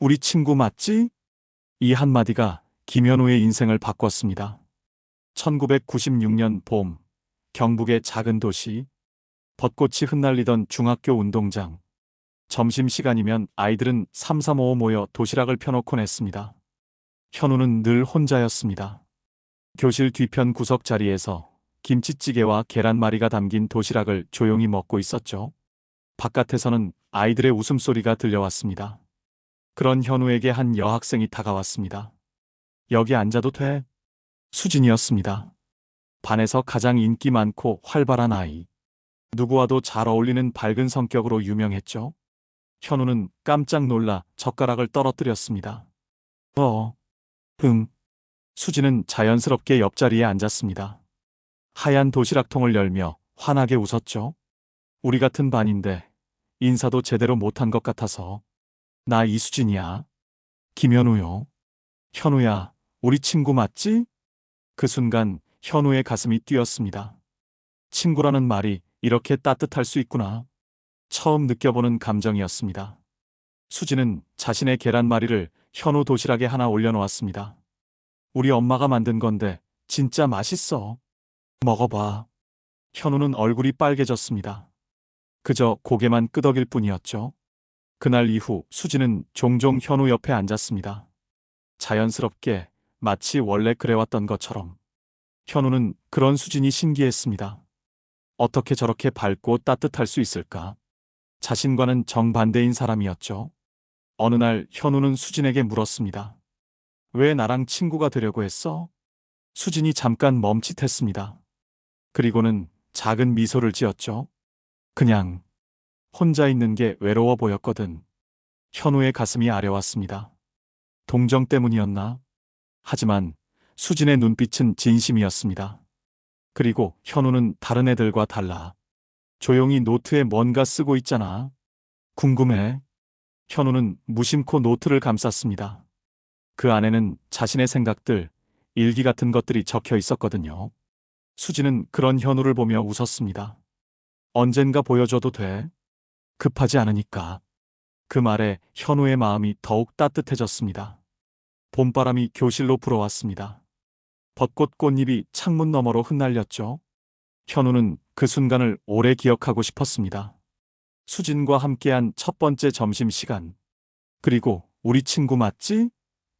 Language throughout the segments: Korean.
우리 친구 맞지? 이 한마디가 김현우의 인생을 바꿨습니다. 1996년 봄, 경북의 작은 도시, 벚꽃이 흩날리던 중학교 운동장. 점심시간이면 아이들은 삼삼오오 모여 도시락을 펴놓곤 했습니다. 현우는 늘 혼자였습니다. 교실 뒤편 구석 자리에서 김치찌개와 계란말이가 담긴 도시락을 조용히 먹고 있었죠. 바깥에서는 아이들의 웃음소리가 들려왔습니다. 그런 현우에게 한 여학생이 다가왔습니다. 여기 앉아도 돼? 수진이었습니다. 반에서 가장 인기 많고 활발한 아이. 누구와도 잘 어울리는 밝은 성격으로 유명했죠. 현우는 깜짝 놀라 젓가락을 떨어뜨렸습니다. 응. 수진은 자연스럽게 옆자리에 앉았습니다. 하얀 도시락통을 열며 환하게 웃었죠. 우리 같은 반인데 인사도 제대로 못한 것 같아서. 나 이수진이야. 김현우요. 현우야, 우리 친구 맞지? 그 순간 현우의 가슴이 뛰었습니다. 친구라는 말이 이렇게 따뜻할 수 있구나. 처음 느껴보는 감정이었습니다. 수진은 자신의 계란말이를 현우 도시락에 하나 올려놓았습니다. 우리 엄마가 만든 건데 진짜 맛있어. 먹어봐. 현우는 얼굴이 빨개졌습니다. 그저 고개만 끄덕일 뿐이었죠. 그날 이후 수진은 종종 현우 옆에 앉았습니다. 자연스럽게, 마치 원래 그래왔던 것처럼. 현우는 그런 수진이 신기했습니다. 어떻게 저렇게 밝고 따뜻할 수 있을까? 자신과는 정반대인 사람이었죠. 어느 날 현우는 수진에게 물었습니다. 왜 나랑 친구가 되려고 했어? 수진이 잠깐 멈칫했습니다. 그리고는 작은 미소를 지었죠. 그냥 혼자 있는 게 외로워 보였거든. 현우의 가슴이 아려왔습니다. 동정 때문이었나? 하지만 수진의 눈빛은 진심이었습니다. 그리고 현우는 다른 애들과 달라. 조용히 노트에 뭔가 쓰고 있잖아. 궁금해. 현우는 무심코 노트를 감쌌습니다. 그 안에는 자신의 생각들, 일기 같은 것들이 적혀 있었거든요. 수진은 그런 현우를 보며 웃었습니다. 언젠가 보여줘도 돼. 급하지 않으니까. 그 말에 현우의 마음이 더욱 따뜻해졌습니다. 봄바람이 교실로 불어왔습니다. 벚꽃 꽃잎이 창문 너머로 흩날렸죠. 현우는 그 순간을 오래 기억하고 싶었습니다. 수진과 함께한 첫 번째 점심시간. 그리고 우리 친구 맞지?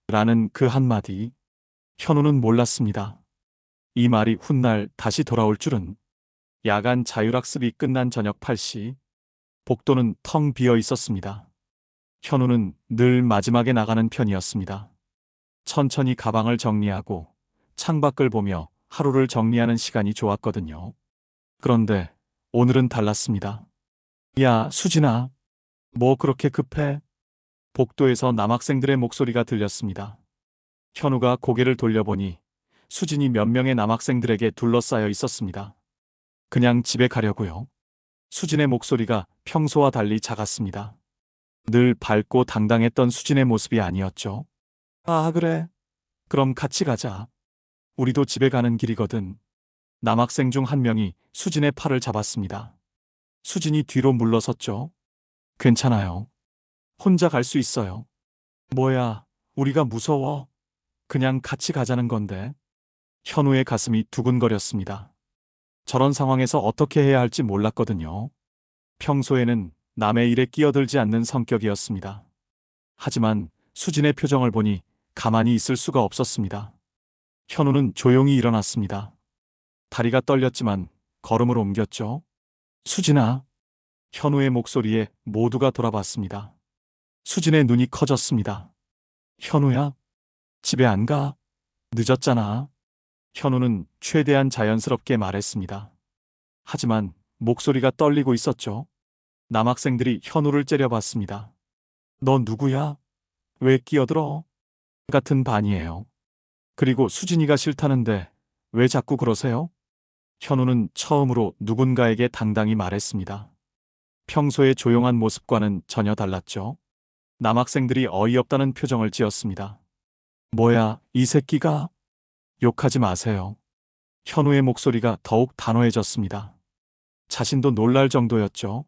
라는 그 한마디. 현우는 몰랐습니다. 이 말이 훗날 다시 돌아올 줄은. 야간 자율학습이 끝난 저녁 8시. 복도는 텅 비어 있었습니다. 현우는 늘 마지막에 나가는 편이었습니다. 천천히 가방을 정리하고 창밖을 보며 하루를 정리하는 시간이 좋았거든요. 그런데 오늘은 달랐습니다. 야, 수진아. 뭐 그렇게 급해? 복도에서 남학생들의 목소리가 들렸습니다. 현우가 고개를 돌려보니 수진이 몇 명의 남학생들에게 둘러싸여 있었습니다. 그냥 집에 가려고요. 수진의 목소리가 평소와 달리 작았습니다. 늘 밝고 당당했던 수진의 모습이 아니었죠. 아, 그래. 그럼 같이 가자. 우리도 집에 가는 길이거든. 남학생 중 한 명이 수진의 팔을 잡았습니다. 수진이 뒤로 물러섰죠. 괜찮아요. 혼자 갈 수 있어요. 뭐야, 우리가 무서워. 그냥 같이 가자는 건데. 현우의 가슴이 두근거렸습니다. 저런 상황에서 어떻게 해야 할지 몰랐거든요. 평소에는 남의 일에 끼어들지 않는 성격이었습니다. 하지만 수진의 표정을 보니 가만히 있을 수가 없었습니다. 현우는 조용히 일어났습니다. 다리가 떨렸지만 걸음을 옮겼죠. 수진아. 현우의 목소리에 모두가 돌아봤습니다. 수진의 눈이 커졌습니다. 현우야? 집에 안 가? 늦었잖아. 현우는 최대한 자연스럽게 말했습니다. 하지만 목소리가 떨리고 있었죠. 남학생들이 현우를 째려봤습니다. 너 누구야? 왜 끼어들어? 같은 반이에요. 그리고 수진이가 싫다는데 왜 자꾸 그러세요? 현우는 처음으로 누군가에게 당당히 말했습니다. 평소의 조용한 모습과는 전혀 달랐죠. 남학생들이 어이없다는 표정을 지었습니다. 뭐야, 이 새끼가? 욕하지 마세요. 현우의 목소리가 더욱 단호해졌습니다. 자신도 놀랄 정도였죠.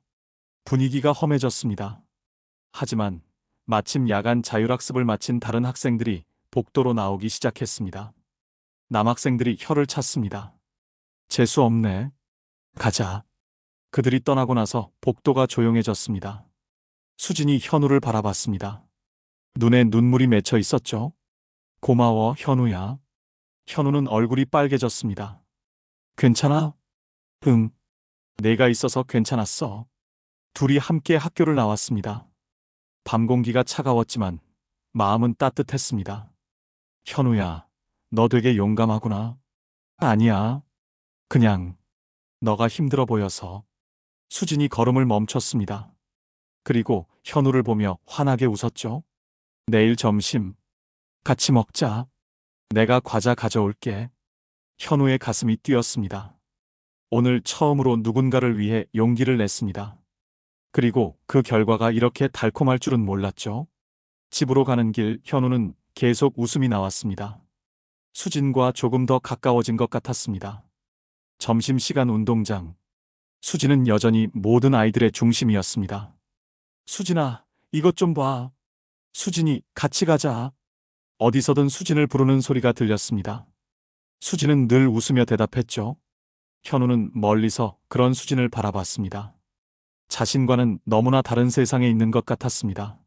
분위기가 험해졌습니다. 하지만 마침 야간 자율학습을 마친 다른 학생들이 복도로 나오기 시작했습니다. 남학생들이 혀를 찼습니다. 재수 없네. 가자. 그들이 떠나고 나서 복도가 조용해졌습니다. 수진이 현우를 바라봤습니다. 눈에 눈물이 맺혀 있었죠. 고마워, 현우야. 현우는 얼굴이 빨개졌습니다. 괜찮아? 응. 내가 있어서 괜찮았어. 둘이 함께 학교를 나왔습니다. 밤 공기가 차가웠지만 마음은 따뜻했습니다. 현우야, 너 되게 용감하구나. 아니야. 그냥 너가 힘들어 보여서. 수진이 걸음을 멈췄습니다. 그리고 현우를 보며 환하게 웃었죠. 내일 점심 같이 먹자. 내가 과자 가져올게. 현우의 가슴이 뛰었습니다. 오늘 처음으로 누군가를 위해 용기를 냈습니다. 그리고 그 결과가 이렇게 달콤할 줄은 몰랐죠. 집으로 가는 길 현우는 계속 웃음이 나왔습니다. 수진과 조금 더 가까워진 것 같았습니다. 점심시간 운동장. 수진은 여전히 모든 아이들의 중심이었습니다. 수진아, 이것 좀 봐. 수진이 같이 가자. 어디서든 수진을 부르는 소리가 들렸습니다. 수진은 늘 웃으며 대답했죠. 현우는 멀리서 그런 수진을 바라봤습니다. 자신과는 너무나 다른 세상에 있는 것 같았습니다.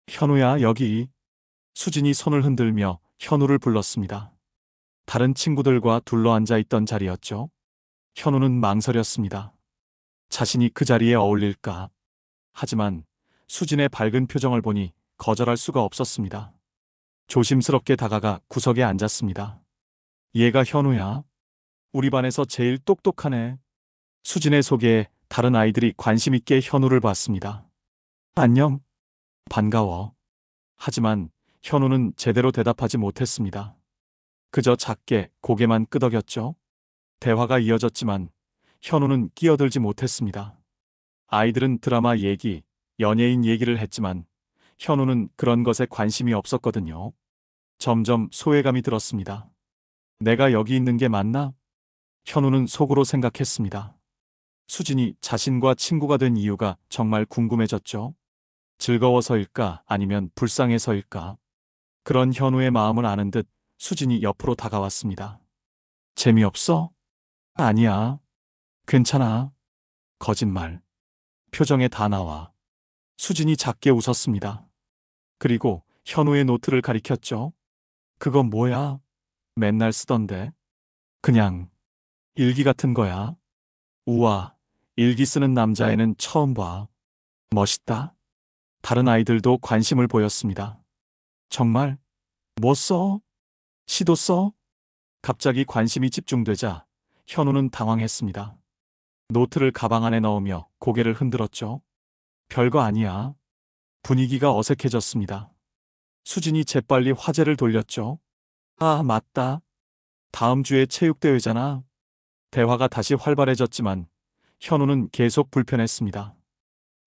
현우야, 여기. 수진이 손을 흔들며 현우를 불렀습니다. 다른 친구들과 둘러앉아 있던 자리였죠. 현우는 망설였습니다. 자신이 그 자리에 어울릴까? 하지만 수진의 밝은 표정을 보니 거절할 수가 없었습니다. 조심스럽게 다가가 구석에 앉았습니다. 얘가 현우야. 우리 반에서 제일 똑똑하네. 수진의 소개에 다른 아이들이 관심 있게 현우를 봤습니다. 안녕. 반가워. 하지만 현우는 제대로 대답하지 못했습니다. 그저 작게 고개만 끄덕였죠. 대화가 이어졌지만 현우는 끼어들지 못했습니다. 아이들은 드라마 얘기, 연예인 얘기를 했지만 현우는 그런 것에 관심이 없었거든요. 점점 소외감이 들었습니다. 내가 여기 있는 게 맞나? 현우는 속으로 생각했습니다. 수진이 자신과 친구가 된 이유가 정말 궁금해졌죠. 즐거워서일까 아니면 불쌍해서일까? 그런 현우의 마음을 아는 듯 수진이 옆으로 다가왔습니다. 재미없어? 아니야. 괜찮아. 거짓말. 표정에 다 나와. 수진이 작게 웃었습니다. 그리고 현우의 노트를 가리켰죠. 그건 뭐야? 맨날 쓰던데. 그냥 일기 같은 거야. 우와, 일기 쓰는 남자애는 처음 봐. 멋있다. 다른 아이들도 관심을 보였습니다. 정말? 뭐 써? 시도 써? 갑자기 관심이 집중되자 현우는 당황했습니다. 노트를 가방 안에 넣으며 고개를 흔들었죠. 별거 아니야. 분위기가 어색해졌습니다. 수진이 재빨리 화제를 돌렸죠. 아, 맞다. 다음 주에 체육대회잖아. 대화가 다시 활발해졌지만 현우는 계속 불편했습니다.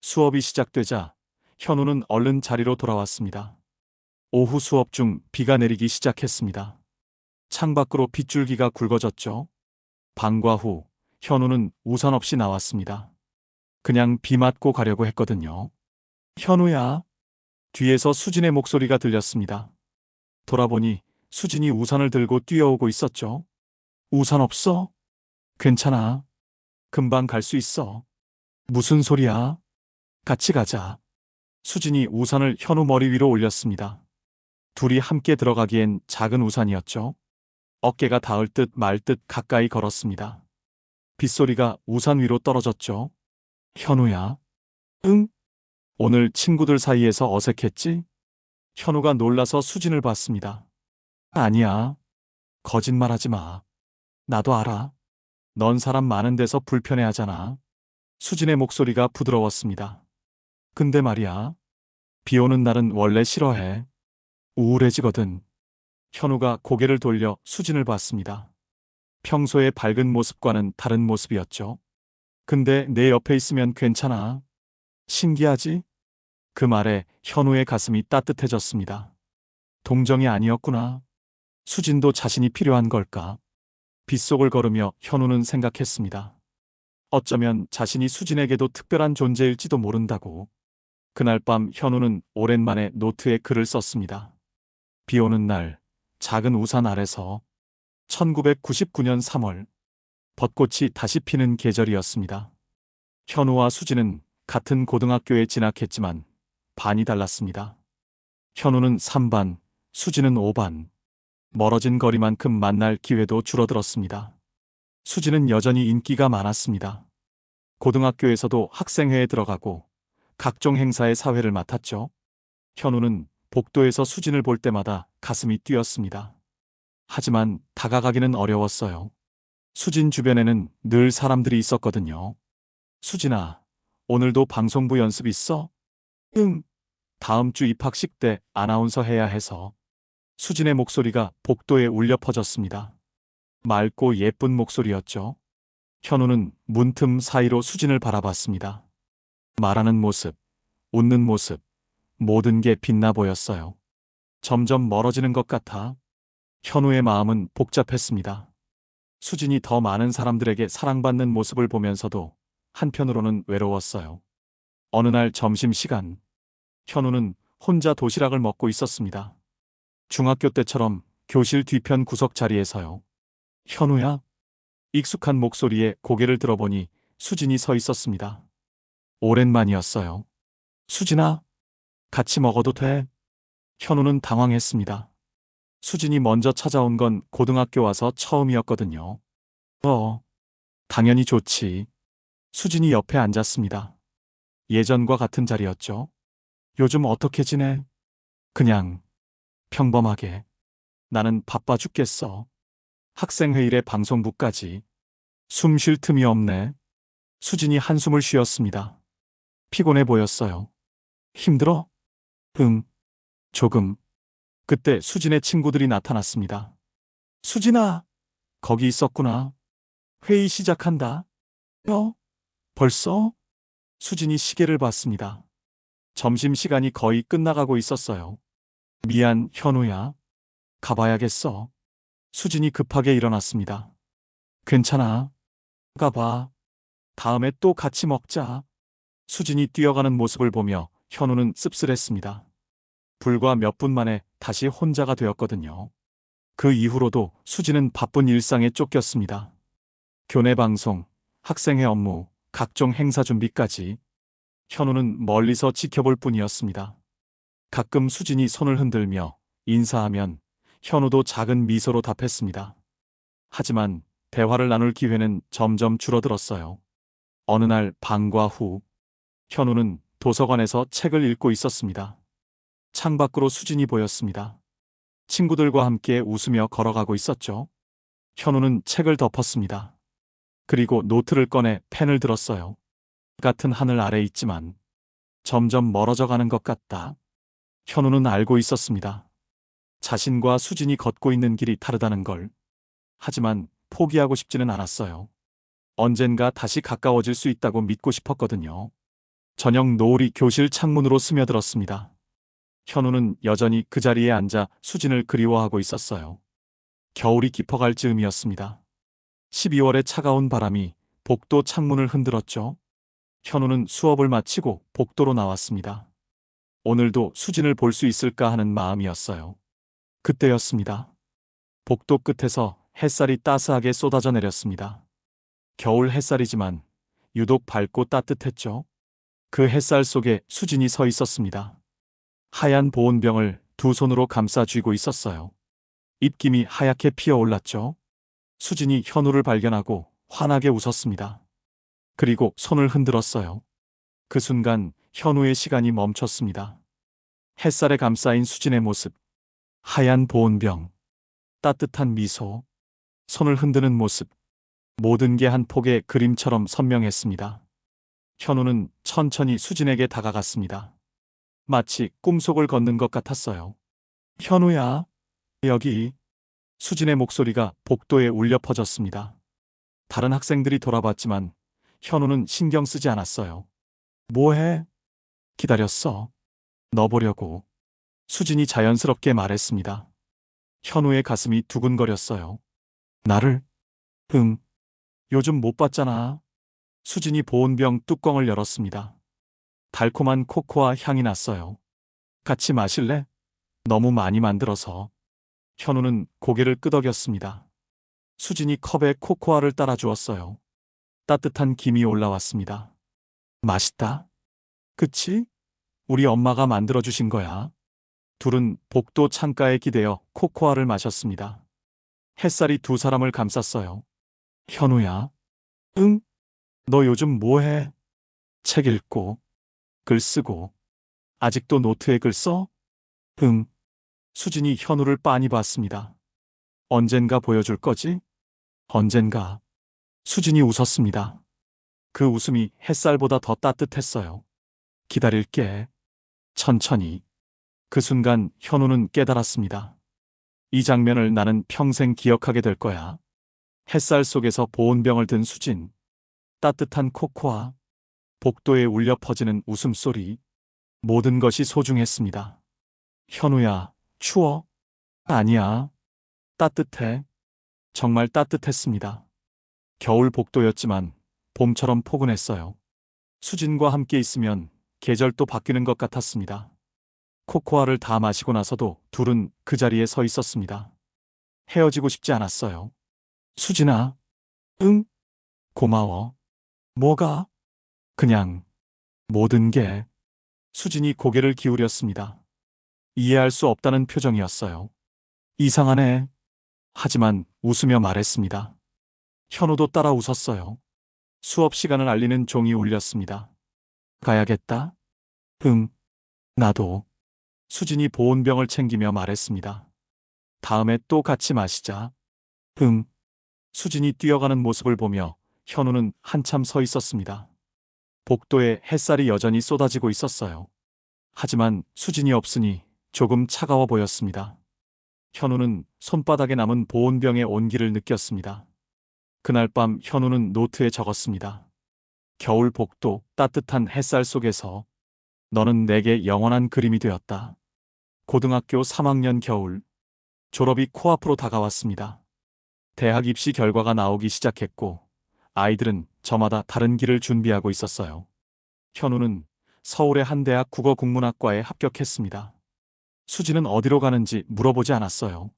수업이 시작되자 현우는 얼른 자리로 돌아왔습니다. 오후 수업 중 비가 내리기 시작했습니다. 창밖으로 빗줄기가 굵어졌죠. 방과 후 현우는 우산 없이 나왔습니다. 그냥 비 맞고 가려고 했거든요. 현우야. 뒤에서 수진의 목소리가 들렸습니다. 돌아보니 수진이 우산을 들고 뛰어오고 있었죠. 우산 없어? 괜찮아. 금방 갈 수 있어. 무슨 소리야? 같이 가자. 수진이 우산을 현우 머리 위로 올렸습니다. 둘이 함께 들어가기엔 작은 우산이었죠. 어깨가 닿을 듯 말 듯 가까이 걸었습니다. 빗소리가 우산 위로 떨어졌죠. 현우야. 응? 오늘 친구들 사이에서 어색했지? 현우가 놀라서 수진을 봤습니다. 아니야. 거짓말하지 마. 나도 알아. 넌 사람 많은 데서 불편해하잖아. 수진의 목소리가 부드러웠습니다. 근데 말이야. 비 오는 날은 원래 싫어해. 우울해지거든. 현우가 고개를 돌려 수진을 봤습니다. 평소의 밝은 모습과는 다른 모습이었죠. 근데 내 옆에 있으면 괜찮아. 신기하지? 그 말에 현우의 가슴이 따뜻해졌습니다. 동정이 아니었구나. 수진도 자신이 필요한 걸까? 빗속을 걸으며 현우는 생각했습니다. 어쩌면 자신이 수진에게도 특별한 존재일지도 모른다고. 그날 밤 현우는 오랜만에 노트에 글을 썼습니다. 비 오는 날, 작은 우산 아래서 1999년 3월, 벚꽃이 다시 피는 계절이었습니다. 현우와 수지는 같은 고등학교에 진학했지만 반이 달랐습니다. 현우는 3반, 수지는 5반. 멀어진 거리만큼 만날 기회도 줄어들었습니다. 수지는 여전히 인기가 많았습니다. 고등학교에서도 학생회에 들어가고 각종 행사의 사회를 맡았죠. 현우는 복도에서 수진을 볼 때마다 가슴이 뛰었습니다. 하지만 다가가기는 어려웠어요. 수진 주변에는 늘 사람들이 있었거든요. 수진아, 오늘도 방송부 연습 있어? 응. 다음 주 입학식 때 아나운서 해야 해서. 수진의 목소리가 복도에 울려 퍼졌습니다. 맑고 예쁜 목소리였죠. 현우는 문틈 사이로 수진을 바라봤습니다. 말하는 모습, 웃는 모습, 모든 게 빛나 보였어요. 점점 멀어지는 것 같아 현우의 마음은 복잡했습니다. 수진이 더 많은 사람들에게 사랑받는 모습을 보면서도 한편으로는 외로웠어요. 어느 날 점심시간, 현우는 혼자 도시락을 먹고 있었습니다. 중학교 때처럼 교실 뒤편 구석 자리에서요. 현우야? 익숙한 목소리에 고개를 들어보니 수진이 서 있었습니다. 오랜만이었어요. 수진아, 같이 먹어도 돼? 현우는 당황했습니다. 수진이 먼저 찾아온 건 고등학교 와서 처음이었거든요. 당연히 좋지. 수진이 옆에 앉았습니다. 예전과 같은 자리였죠. 요즘 어떻게 지내? 그냥 평범하게. 나는 바빠 죽겠어. 학생회의에 방송부까지. 숨 쉴 틈이 없네. 수진이 한숨을 쉬었습니다. 피곤해 보였어요. 힘들어? 응, 조금. 그때 수진의 친구들이 나타났습니다. 수진아, 거기 있었구나. 회의 시작한다. 벌써? 수진이 시계를 봤습니다. 점심시간이 거의 끝나가고 있었어요. 미안, 현우야. 가봐야겠어. 수진이 급하게 일어났습니다. 괜찮아. 가봐. 다음에 또 같이 먹자. 수진이 뛰어가는 모습을 보며 현우는 씁쓸했습니다. 불과 몇 분 만에 다시 혼자가 되었거든요. 그 이후로도 수진은 바쁜 일상에 쫓겼습니다. 교내 방송, 학생회 업무, 각종 행사 준비까지. 현우는 멀리서 지켜볼 뿐이었습니다. 가끔 수진이 손을 흔들며 인사하면 현우도 작은 미소로 답했습니다. 하지만 대화를 나눌 기회는 점점 줄어들었어요. 어느 날 방과 후, 현우는 도서관에서 책을 읽고 있었습니다. 창밖으로 수진이 보였습니다. 친구들과 함께 웃으며 걸어가고 있었죠. 현우는 책을 덮었습니다. 그리고 노트를 꺼내 펜을 들었어요. 같은 하늘 아래 있지만 점점 멀어져 가는 것 같다. 현우는 알고 있었습니다. 자신과 수진이 걷고 있는 길이 다르다는 걸. 하지만 포기하고 싶지는 않았어요. 언젠가 다시 가까워질 수 있다고 믿고 싶었거든요. 저녁 노을이 교실 창문으로 스며들었습니다. 현우는 여전히 그 자리에 앉아 수진을 그리워하고 있었어요. 겨울이 깊어갈 즈음이었습니다. 12월의 차가운 바람이 복도 창문을 흔들었죠. 현우는 수업을 마치고 복도로 나왔습니다. 오늘도 수진을 볼 수 있을까 하는 마음이었어요. 그때였습니다. 복도 끝에서 햇살이 따스하게 쏟아져 내렸습니다. 겨울 햇살이지만 유독 밝고 따뜻했죠. 그 햇살 속에 수진이 서 있었습니다. 하얀 보온병을 두 손으로 감싸 쥐고 있었어요. 입김이 하얗게 피어올랐죠. 수진이 현우를 발견하고 환하게 웃었습니다. 그리고 손을 흔들었어요. 그 순간 현우의 시간이 멈췄습니다. 햇살에 감싸인 수진의 모습, 하얀 보온병, 따뜻한 미소, 손을 흔드는 모습, 모든 게 한 폭의 그림처럼 선명했습니다. 현우는 천천히 수진에게 다가갔습니다. 마치 꿈속을 걷는 것 같았어요. 현우야, 여기. 수진의 목소리가 복도에 울려 퍼졌습니다. 다른 학생들이 돌아봤지만 현우는 신경 쓰지 않았어요. 뭐해? 기다렸어. 너 보려고. 수진이 자연스럽게 말했습니다. 현우의 가슴이 두근거렸어요. 나를? 응. 요즘 못 봤잖아. 수진이 보온병 뚜껑을 열었습니다. 달콤한 코코아 향이 났어요. 같이 마실래? 너무 많이 만들어서. 현우는 고개를 끄덕였습니다. 수진이 컵에 코코아를 따라 주었어요. 따뜻한 김이 올라왔습니다. 맛있다. 그치? 우리 엄마가 만들어주신 거야. 둘은 복도 창가에 기대어 코코아를 마셨습니다. 햇살이 두 사람을 감쌌어요. 현우야. 응? 너 요즘 뭐해? 책 읽고, 글 쓰고, 아직도 노트에 글 써? 응. 수진이 현우를 빤히 봤습니다. 언젠가 보여줄 거지? 언젠가. 수진이 웃었습니다. 그 웃음이 햇살보다 더 따뜻했어요. 기다릴게. 천천히. 그 순간 현우는 깨달았습니다. 이 장면을 나는 평생 기억하게 될 거야. 햇살 속에서 보온병을 든 수진. 따뜻한 코코아. 복도에 울려 퍼지는 웃음소리. 모든 것이 소중했습니다. 현우야, 추워? 아니야. 따뜻해. 정말 따뜻했습니다. 겨울 복도였지만 봄처럼 포근했어요. 수진과 함께 있으면 계절도 바뀌는 것 같았습니다. 코코아를 다 마시고 나서도 둘은 그 자리에 서 있었습니다. 헤어지고 싶지 않았어요. 수진아. 응? 고마워. 뭐가? 그냥 모든 게. 수진이 고개를 기울였습니다. 이해할 수 없다는 표정이었어요. 이상하네. 하지만 웃으며 말했습니다. 현우도 따라 웃었어요. 수업 시간을 알리는 종이 울렸습니다. 가야겠다. 응. 나도. 수진이 보온병을 챙기며 말했습니다. 다음에 또 같이 마시자. 응. 수진이 뛰어가는 모습을 보며 현우는 한참 서 있었습니다. 복도에 햇살이 여전히 쏟아지고 있었어요. 하지만 수진이 없으니 조금 차가워 보였습니다. 현우는 손바닥에 남은 보온병의 온기를 느꼈습니다. 그날 밤 현우는 노트에 적었습니다. 겨울 복도 따뜻한 햇살 속에서 너는 내게 영원한 그림이 되었다. 고등학교 3학년 겨울, 졸업이 코앞으로 다가왔습니다. 대학 입시 결과가 나오기 시작했고 아이들은 저마다 다른 길을 준비하고 있었어요. 현우는 서울의 한 대학 국어국문학과에 합격했습니다. 수지는 어디로 가는지 물어보지 않았어요.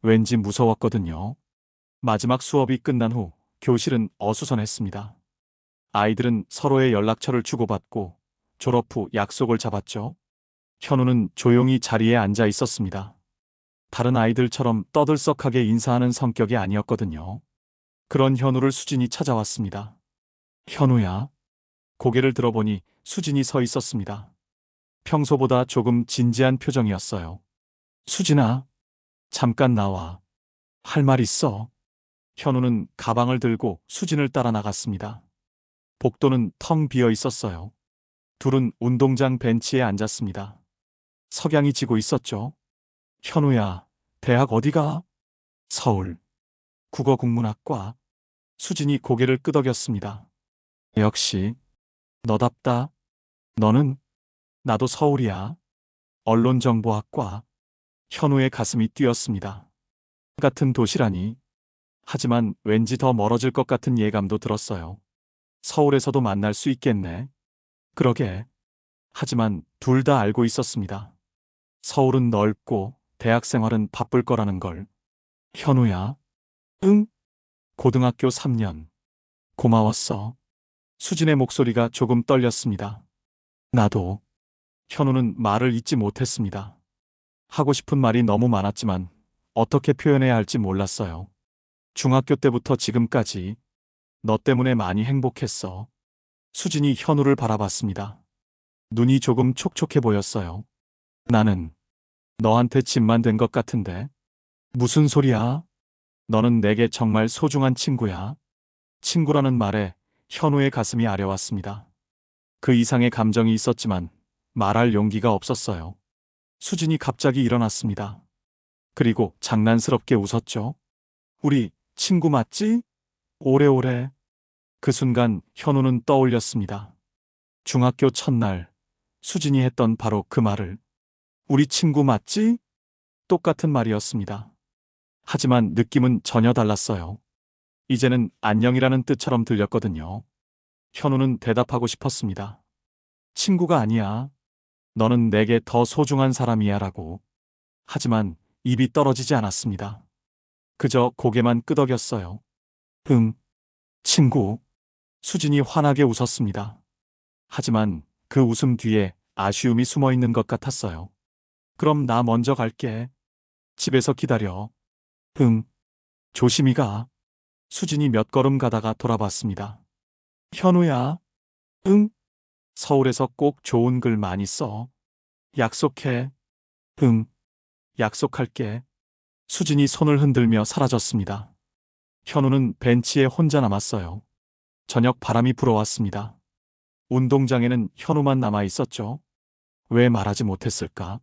왠지 무서웠거든요. 마지막 수업이 끝난 후 교실은 어수선했습니다. 아이들은 서로의 연락처를 주고받고 졸업 후 약속을 잡았죠. 현우는 조용히 자리에 앉아 있었습니다. 다른 아이들처럼 떠들썩하게 인사하는 성격이 아니었거든요. 그런 현우를 수진이 찾아왔습니다. 현우야. 고개를 들어보니 수진이 서 있었습니다. 평소보다 조금 진지한 표정이었어요. 수진아, 잠깐 나와. 할 말 있어. 현우는 가방을 들고 수진을 따라 나갔습니다. 복도는 텅 비어 있었어요. 둘은 운동장 벤치에 앉았습니다. 석양이 지고 있었죠. 현우야, 대학 어디가? 서울. 국어국문학과. 수진이 고개를 끄덕였습니다. 역시. 너답다. 너는? 나도 서울이야. 언론정보학과. 현우의 가슴이 뛰었습니다. 같은 도시라니. 하지만 왠지 더 멀어질 것 같은 예감도 들었어요. 서울에서도 만날 수 있겠네. 그러게. 하지만 둘 다 알고 있었습니다. 서울은 넓고 대학 생활은 바쁠 거라는 걸. 현우야. 응? 고등학교 3년. 고마웠어. 수진의 목소리가 조금 떨렸습니다. 나도. 현우는 말을 잇지 못했습니다. 하고 싶은 말이 너무 많았지만 어떻게 표현해야 할지 몰랐어요. 중학교 때부터 지금까지 너 때문에 많이 행복했어. 수진이 현우를 바라봤습니다. 눈이 조금 촉촉해 보였어요. 나는 너한테 짐만 된 것 같은데. 무슨 소리야? 너는 내게 정말 소중한 친구야. 친구라는 말에 현우의 가슴이 아려왔습니다. 그 이상의 감정이 있었지만 말할 용기가 없었어요. 수진이 갑자기 일어났습니다. 그리고 장난스럽게 웃었죠. 우리 친구 맞지? 오래오래. 그 순간 현우는 떠올렸습니다. 중학교 첫날 수진이 했던 바로 그 말을. 우리 친구 맞지? 똑같은 말이었습니다. 하지만 느낌은 전혀 달랐어요. 이제는 안녕이라는 뜻처럼 들렸거든요. 현우는 대답하고 싶었습니다. 친구가 아니야. 너는 내게 더 소중한 사람이야 라고. 하지만 입이 떨어지지 않았습니다. 그저 고개만 끄덕였어요. 응, 친구. 수진이 환하게 웃었습니다. 하지만 그 웃음 뒤에 아쉬움이 숨어 있는 것 같았어요. 그럼 나 먼저 갈게. 집에서 기다려. 응, 조심히 가. 수진이 몇 걸음 가다가 돌아봤습니다. 현우야. 응, 서울에서 꼭 좋은 글 많이 써. 약속해. 응, 약속할게. 수진이 손을 흔들며 사라졌습니다. 현우는 벤치에 혼자 남았어요. 저녁 바람이 불어왔습니다. 운동장에는 현우만 남아 있었죠. 왜 말하지 못했을까?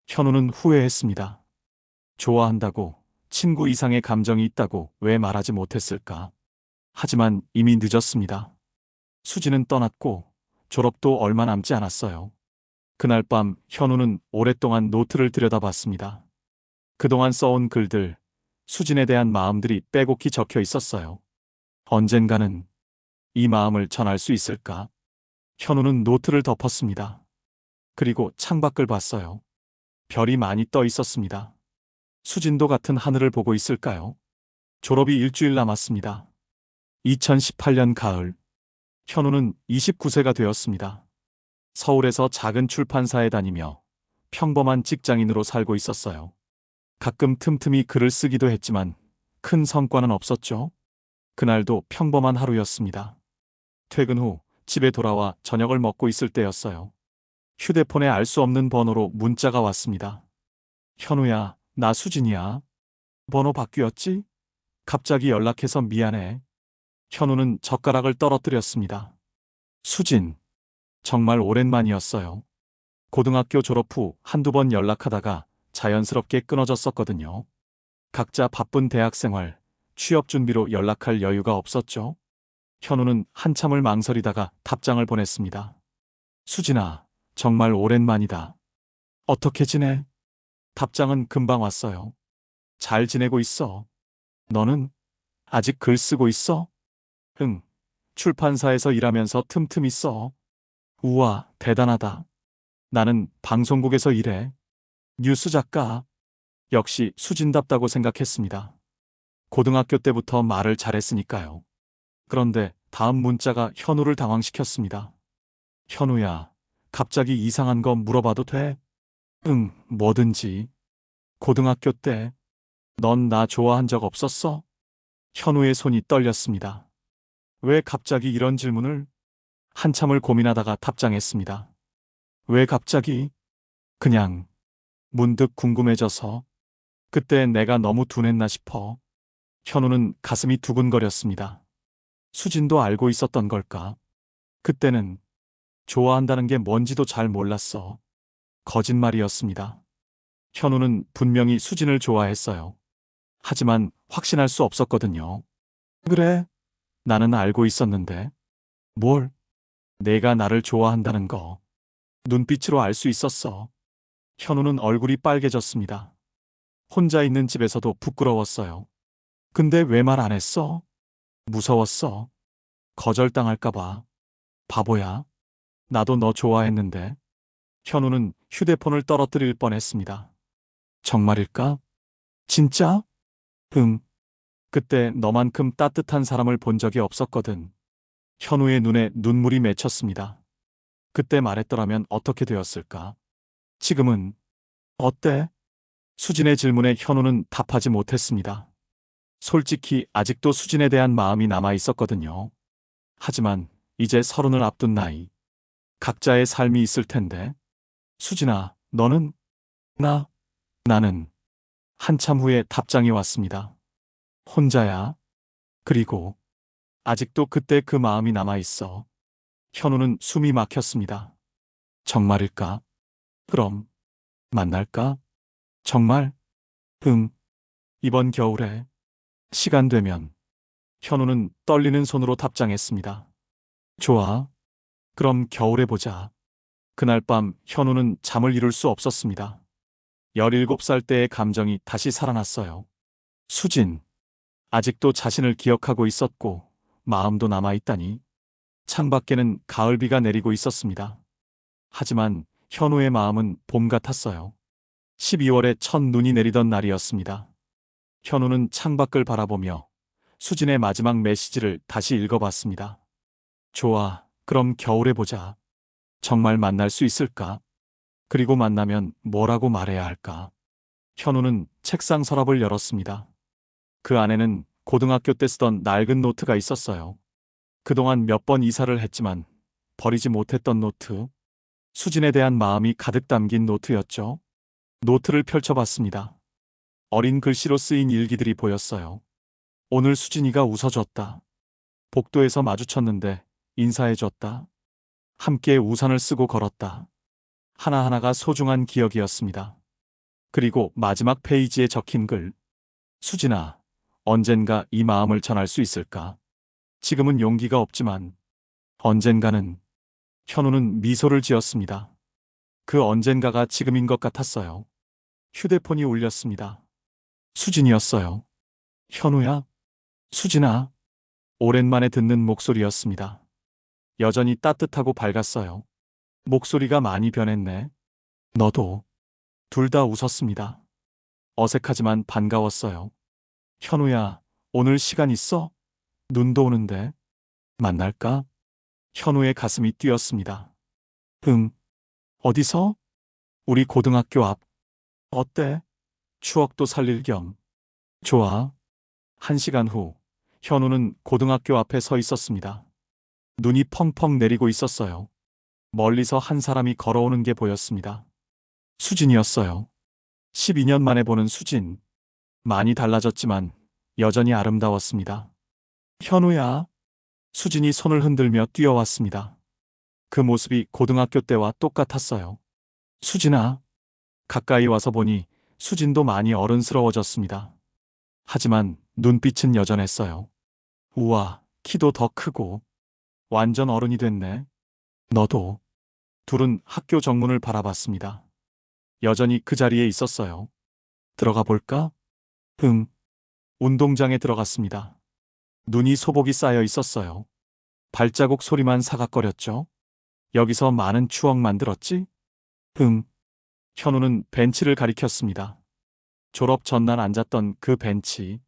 현우는 후회했습니다. 좋아한다고, 친구 이상의 감정이 있다고 왜 말하지 못했을까? 하지만 이미 늦었습니다. 수지는 떠났고 졸업도 얼마 남지 않았어요. 그날 밤 현우는 오랫동안 노트를 들여다봤습니다. 그동안 써온 글들, 수진에 대한 마음들이 빼곡히 적혀 있었어요. 언젠가는 이 마음을 전할 수 있을까? 현우는 노트를 덮었습니다. 그리고 창밖을 봤어요. 별이 많이 떠 있었습니다. 수진도 같은 하늘을 보고 있을까요? 졸업이 일주일 남았습니다. 2018년 가을, 현우는 29세가 되었습니다. 서울에서 작은 출판사에 다니며 평범한 직장인으로 살고 있었어요. 가끔 틈틈이 글을 쓰기도 했지만 큰 성과는 없었죠. 그날도 평범한 하루였습니다. 퇴근 후 집에 돌아와 저녁을 먹고 있을 때였어요. 휴대폰에 알 수 없는 번호로 문자가 왔습니다. 현우야, 나 수진이야. 번호 바뀌었지? 갑자기 연락해서 미안해. 현우는 젓가락을 떨어뜨렸습니다. 수진, 정말 오랜만이었어요. 고등학교 졸업 후 한두 번 연락하다가 자연스럽게 끊어졌었거든요. 각자 바쁜 대학 생활, 취업 준비로 연락할 여유가 없었죠. 현우는 한참을 망설이다가 답장을 보냈습니다. 수진아, 정말 오랜만이다. 어떻게 지내? 답장은 금방 왔어요. 잘 지내고 있어. 너는 아직 글 쓰고 있어? 응. 출판사에서 일하면서 틈틈이 써. 우와, 대단하다. 나는 방송국에서 일해. 뉴스 작가. 역시 수진답다고 생각했습니다. 고등학교 때부터 말을 잘했으니까요. 그런데 다음 문자가 현우를 당황시켰습니다. 현우야, 갑자기 이상한 거 물어봐도 돼? 응, 뭐든지. 고등학교 때, 넌 나 좋아한 적 없었어? 현우의 손이 떨렸습니다. 왜 갑자기 이런 질문을? 한참을 고민하다가 답장했습니다. 왜 갑자기? 그냥, 문득 궁금해져서. 그때 내가 너무 둔했나 싶어. 현우는 가슴이 두근거렸습니다. 수진도 알고 있었던 걸까? 그때는 좋아한다는 게 뭔지도 잘 몰랐어. 거짓말이었습니다. 현우는 분명히 수진을 좋아했어요. 하지만 확신할 수 없었거든요. 그래, 나는 알고 있었는데. 뭘? 내가 나를 좋아한다는 거. 눈빛으로 알 수 있었어. 현우는 얼굴이 빨개졌습니다. 혼자 있는 집에서도 부끄러웠어요. 근데 왜 말 안 했어? 무서웠어. 거절당할까봐. 바보야. 나도 너 좋아했는데. 현우는 휴대폰을 떨어뜨릴 뻔했습니다. 정말일까? 진짜? 응. 그때 너만큼 따뜻한 사람을 본 적이 없었거든. 현우의 눈에 눈물이 맺혔습니다. 그때 말했더라면 어떻게 되었을까? 지금은 어때? 수진의 질문에 현우는 답하지 못했습니다. 솔직히 아직도 수진에 대한 마음이 남아 있었거든요. 하지만 이제 서른을 앞둔 나이. 각자의 삶이 있을 텐데. 수진아, 너는? 나는. 한참 후에 답장이 왔습니다. 혼자야. 그리고 아직도 그때 그 마음이 남아 있어. 현우는 숨이 막혔습니다. 정말일까? 그럼 만날까? 정말? 응. 이번 겨울에 시간 되면. 현우는 떨리는 손으로 답장했습니다. 좋아. 그럼 겨울에 보자. 그날 밤 현우는 잠을 이룰 수 없었습니다. 17살 때의 감정이 다시 살아났어요. 수진. 아직도 자신을 기억하고 있었고 마음도 남아있다니. 창밖에는 가을비가 내리고 있었습니다. 하지만 현우의 마음은 봄 같았어요. 12월에 첫 눈이 내리던 날이었습니다. 현우는 창밖을 바라보며 수진의 마지막 메시지를 다시 읽어봤습니다. 좋아, 그럼 겨울에 보자. 정말 만날 수 있을까? 그리고 만나면 뭐라고 말해야 할까? 현우는 책상 서랍을 열었습니다. 그 안에는 고등학교 때 쓰던 낡은 노트가 있었어요. 그동안 몇 번 이사를 했지만 버리지 못했던 노트. 수진에 대한 마음이 가득 담긴 노트였죠. 노트를 펼쳐봤습니다. 어린 글씨로 쓰인 일기들이 보였어요. 오늘 수진이가 웃어줬다. 복도에서 마주쳤는데 인사해줬다. 함께 우산을 쓰고 걸었다. 하나하나가 소중한 기억이었습니다. 그리고 마지막 페이지에 적힌 글. 수진아, 언젠가 이 마음을 전할 수 있을까? 지금은 용기가 없지만 언젠가는. 현우는 미소를 지었습니다. 그 언젠가가 지금인 것 같았어요. 휴대폰이 울렸습니다. 수진이었어요. 현우야? 수진아? 오랜만에 듣는 목소리였습니다. 여전히 따뜻하고 밝았어요. 목소리가 많이 변했네. 너도. 둘 다 웃었습니다. 어색하지만 반가웠어요. 현우야, 오늘 시간 있어? 눈도 오는데. 만날까? 현우의 가슴이 뛰었습니다. 응. 어디서? 우리 고등학교 앞. 어때? 추억도 살릴 겸. 좋아. 1시간 후, 현우는 고등학교 앞에 서 있었습니다. 눈이 펑펑 내리고 있었어요. 멀리서 한 사람이 걸어오는 게 보였습니다. 수진이었어요. 12년 만에 보는 수진. 많이 달라졌지만 여전히 아름다웠습니다. 현우야. 수진이 손을 흔들며 뛰어왔습니다. 그 모습이 고등학교 때와 똑같았어요. 수진아. 가까이 와서 보니 수진도 많이 어른스러워졌습니다. 하지만 눈빛은 여전했어요. 우와, 키도 더 크고. 완전 어른이 됐네. 너도. 둘은 학교 정문을 바라봤습니다. 여전히 그 자리에 있었어요. 들어가 볼까? 응. 운동장에 들어갔습니다. 눈이 소복이 쌓여 있었어요. 발자국 소리만 사각거렸죠. 여기서 많은 추억 만들었지? 응. 현우는 벤치를 가리켰습니다. 졸업 전날 앉았던 그 벤치.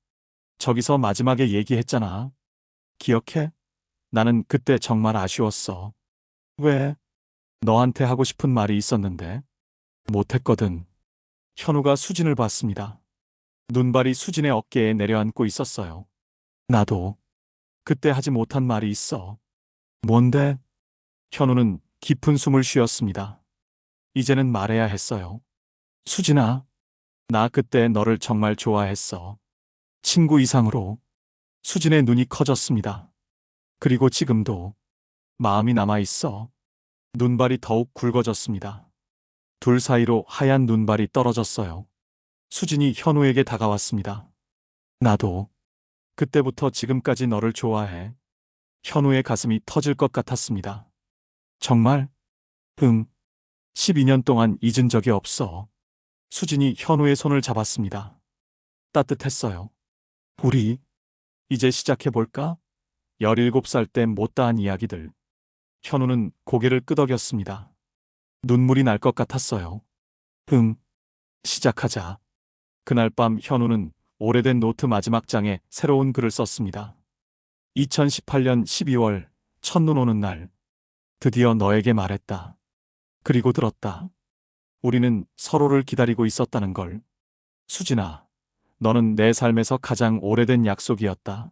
저기서 마지막에 얘기했잖아. 기억해? 나는 그때 정말 아쉬웠어. 왜? 너한테 하고 싶은 말이 있었는데. 못했거든. 현우가 수진을 봤습니다. 눈발이 수진의 어깨에 내려앉고 있었어요. 나도. 그때 하지 못한 말이 있어. 뭔데? 현우는 깊은 숨을 쉬었습니다. 이제는 말해야 했어요. 수진아, 나 그때 너를 정말 좋아했어. 친구 이상으로. 수진의 눈이 커졌습니다. 그리고 지금도 마음이 남아있어. 눈발이 더욱 굵어졌습니다. 둘 사이로 하얀 눈발이 떨어졌어요. 수진이 현우에게 다가왔습니다. 나도 그때부터 지금까지 너를 좋아해. 현우의 가슴이 터질 것 같았습니다. 정말? 응. 12년 동안 잊은 적이 없어. 수진이 현우의 손을 잡았습니다. 따뜻했어요. 우리 이제 시작해볼까? 17살 때 못다한 이야기들. 현우는 고개를 끄덕였습니다. 눈물이 날 것 같았어요. 응. 시작하자. 그날 밤 현우는 오래된 노트 마지막 장에 새로운 글을 썼습니다. 2018년 12월 첫눈 오는 날. 드디어 너에게 말했다. 그리고 들었다. 우리는 서로를 기다리고 있었다는 걸. 수진아, 너는 내 삶에서 가장 오래된 약속이었다.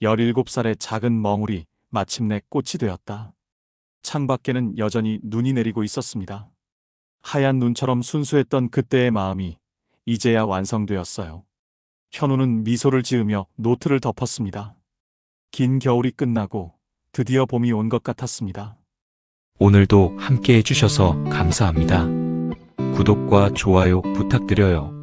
17살의 작은 멍울이 마침내 꽃이 되었다. 창밖에는 여전히 눈이 내리고 있었습니다. 하얀 눈처럼 순수했던 그때의 마음이 이제야 완성되었어요. 현우는 미소를 지으며 노트를 덮었습니다. 긴 겨울이 끝나고 드디어 봄이 온 것 같았습니다. 오늘도 함께 해주셔서 감사합니다. 구독과 좋아요 부탁드려요.